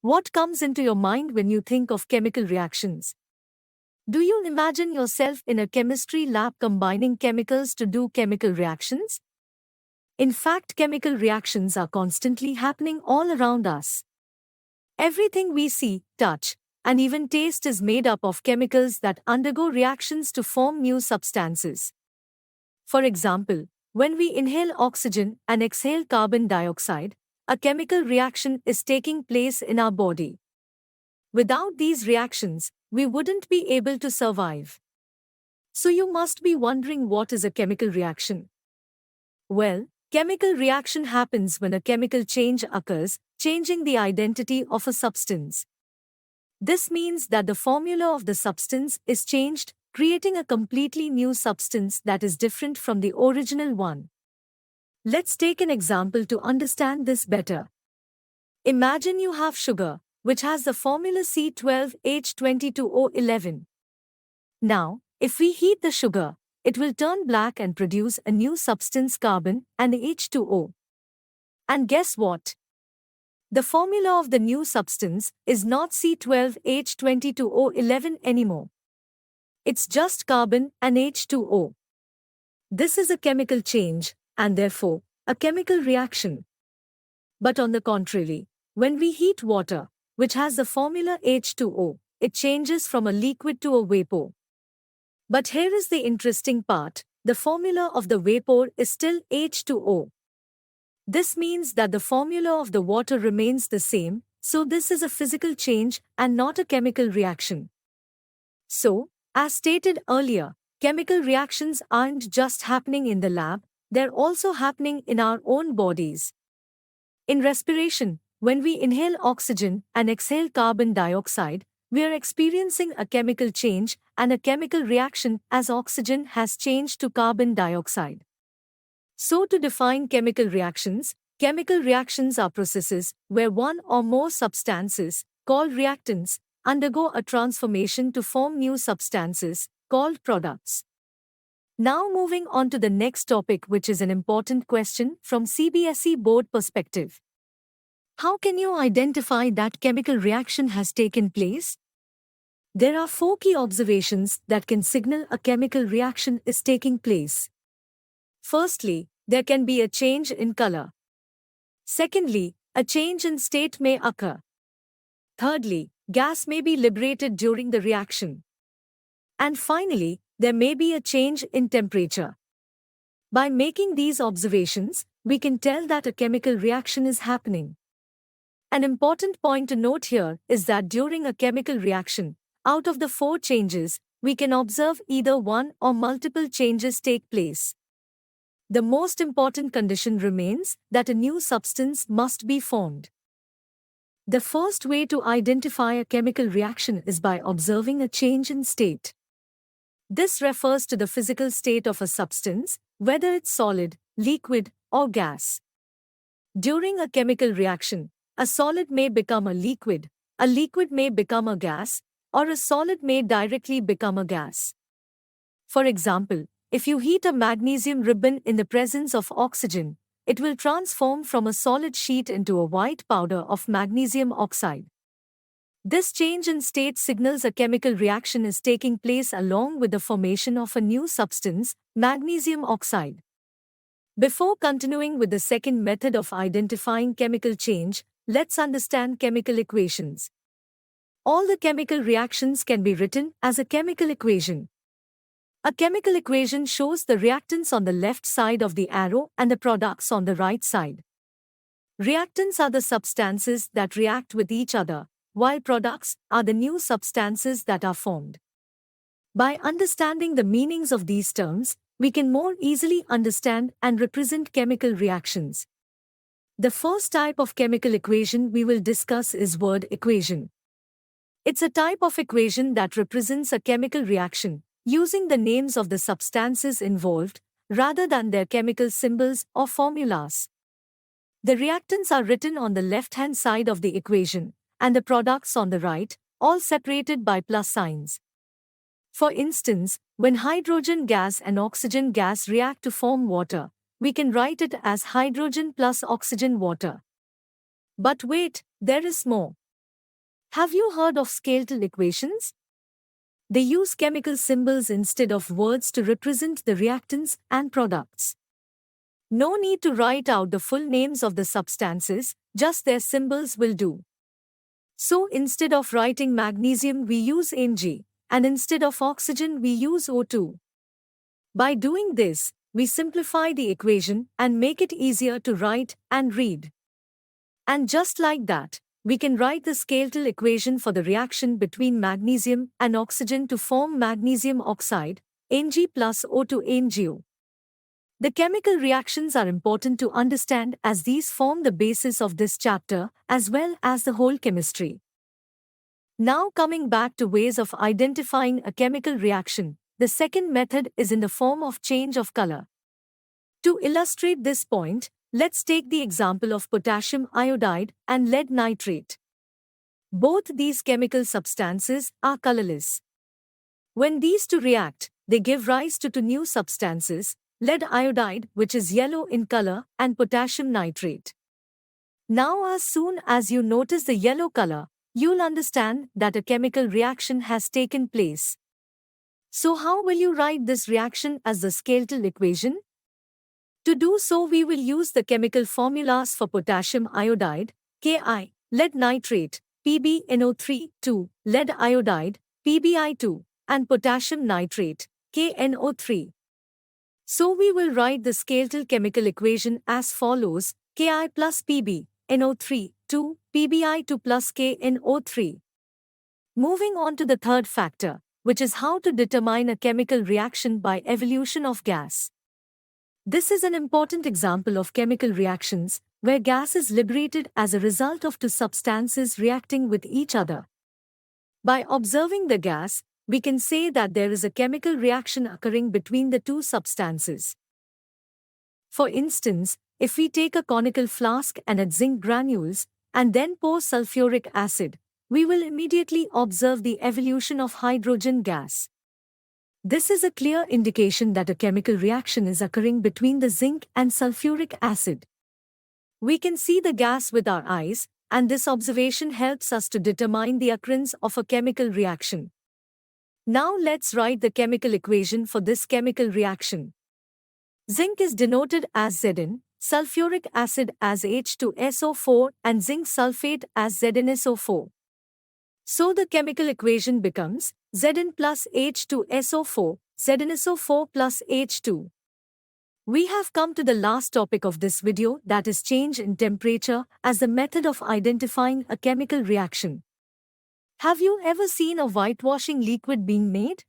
What comes into your mind when you think of chemical reactions? Do you imagine yourself in a chemistry lab combining chemicals to do chemical reactions? In fact, chemical reactions are constantly happening all around us. Everything we see, touch, and even taste is made up of chemicals that undergo reactions to form new substances. For example, when we inhale oxygen and exhale carbon dioxide, a chemical reaction is taking place in our body. Without these reactions, we wouldn't be able to survive. So you must be wondering, what is a chemical reaction? Well, chemical reaction happens when a chemical change occurs, changing the identity of a substance. This means that the formula of the substance is changed, creating a completely new substance that is different from the original one. Let's take an example to understand this better. Imagine you have sugar, which has the formula C12H22O11. Now, if we heat the sugar, it will turn black and produce a new substance, carbon and H2O. And guess what? The formula of the new substance is not C12H22O11 anymore. It's just carbon and H2O. This is a chemical change, and therefore, a chemical reaction. But on the contrary, when we heat water, which has the formula H2O, it changes from a liquid to a vapor. But here is the interesting part: the formula of the vapor is still H2O. This means that the formula of the water remains the same, so this is a physical change and not a chemical reaction. So, as stated earlier, chemical reactions aren't just happening in the lab, they're also happening in our own bodies. In respiration, when we inhale oxygen and exhale carbon dioxide, we are experiencing a chemical change and a chemical reaction as oxygen has changed to carbon dioxide. So to define chemical reactions are processes where one or more substances, called reactants, undergo a transformation to form new substances, called products. Now moving on to the next topic, which is an important question from CBSE board perspective. How can you identify that chemical reaction has taken place? There are 4 key observations that can signal a chemical reaction is taking place. Firstly, there can be a change in color. Secondly, a change in state may occur. Thirdly, gas may be liberated during the reaction. And finally, there may be a change in temperature. By making these observations, we can tell that a chemical reaction is happening. An important point to note here is that during a chemical reaction, out of the 4 changes, we can observe either one or multiple changes take place. The most important condition remains that a new substance must be formed. The first way to identify a chemical reaction is by observing a change in state. This refers to the physical state of a substance, whether it's solid, liquid, or gas. During a chemical reaction, a solid may become a liquid may become a gas, or a solid may directly become a gas. For example, if you heat a magnesium ribbon in the presence of oxygen, it will transform from a solid sheet into a white powder of magnesium oxide. This change in state signals a chemical reaction is taking place along with the formation of a new substance, magnesium oxide. Before continuing with the second method of identifying chemical change, let's understand chemical equations. All the chemical reactions can be written as a chemical equation. A chemical equation shows the reactants on the left side of the arrow and the products on the right side. Reactants are the substances that react with each other, while products are the new substances that are formed. By understanding the meanings of these terms, we can more easily understand and represent chemical reactions. The first type of chemical equation we will discuss is word equation. It's a type of equation that represents a chemical reaction using the names of the substances involved, rather than their chemical symbols or formulas. The reactants are written on the left-hand side of the equation, and the products on the right, all separated by plus signs. For instance, when hydrogen gas and oxygen gas react to form water, we can write it as hydrogen plus oxygen water. But wait, there is more. Have you heard of skeletal equations? They use chemical symbols instead of words to represent the reactants and products. No need to write out the full names of the substances, just their symbols will do. So instead of writing magnesium we use Mg, and instead of oxygen we use O2. By doing this, we simplify the equation and make it easier to write and read. And just like that, we can write the skeletal equation for the reaction between magnesium and oxygen to form magnesium oxide, Mg plus O2 MgO. The chemical reactions are important to understand as these form the basis of this chapter as well as the whole chemistry. Now coming back to ways of identifying a chemical reaction, the second method is in the form of change of color. To illustrate this point, let's take the example of potassium iodide and lead nitrate. Both these chemical substances are colorless. When these two react, they give rise to two new substances, lead iodide, which is yellow in color, and potassium nitrate. Now as soon as you notice the yellow color, you'll understand that a chemical reaction has taken place. So how will you write this reaction as the skeletal equation? To do so, we will use the chemical formulas for potassium iodide, Ki, lead nitrate, PbNO3, 2, lead iodide, PbI2, and potassium nitrate, KNO3. So we will write the skeletal chemical equation as follows: Ki plus Pb, NO3, 2, PbI2 plus KNO3. Moving on to the third factor, which is how to determine a chemical reaction by evolution of gas. This is an important example of chemical reactions, where gas is liberated as a result of two substances reacting with each other. By observing the gas, we can say that there is a chemical reaction occurring between the two substances. For instance, if we take a conical flask and add zinc granules, and then pour sulfuric acid, we will immediately observe the evolution of hydrogen gas. This is a clear indication that a chemical reaction is occurring between the zinc and sulfuric acid. We can see the gas with our eyes, and this observation helps us to determine the occurrence of a chemical reaction. Now let's write the chemical equation for this chemical reaction. Zinc is denoted as Zn, sulfuric acid as H2SO4, and zinc sulfate as ZnSO4. So the chemical equation becomes Zn plus H2SO4, ZnSO4 plus H2. We have come to the last topic of this video, that is change in temperature as the method of identifying a chemical reaction. Have you ever seen a whitewashing liquid being made?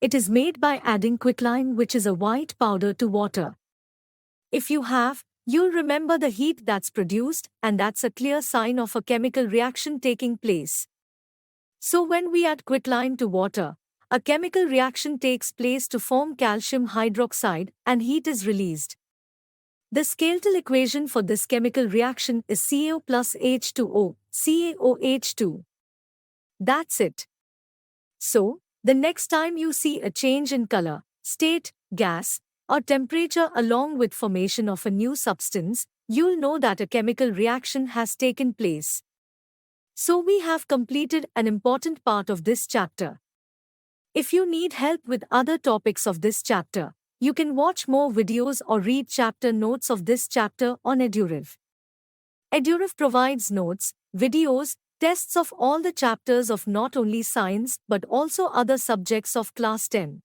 It is made by adding quicklime, which is a white powder, to water. If you have, you'll remember the heat that's produced, and that's a clear sign of a chemical reaction taking place. So when we add quicklime to water, a chemical reaction takes place to form calcium hydroxide and heat is released. The skeletal equation for this chemical reaction is CaO plus H2O, CaOH2. That's it. So, the next time you see a change in color, state, gas, or temperature along with formation of a new substance, you'll know that a chemical reaction has taken place. So we have completed an important part of this chapter. If you need help with other topics of this chapter, you can watch more videos or read chapter notes of this chapter on EduRev. EduRev provides notes, videos, tests of all the chapters of not only science but also other subjects of class 10.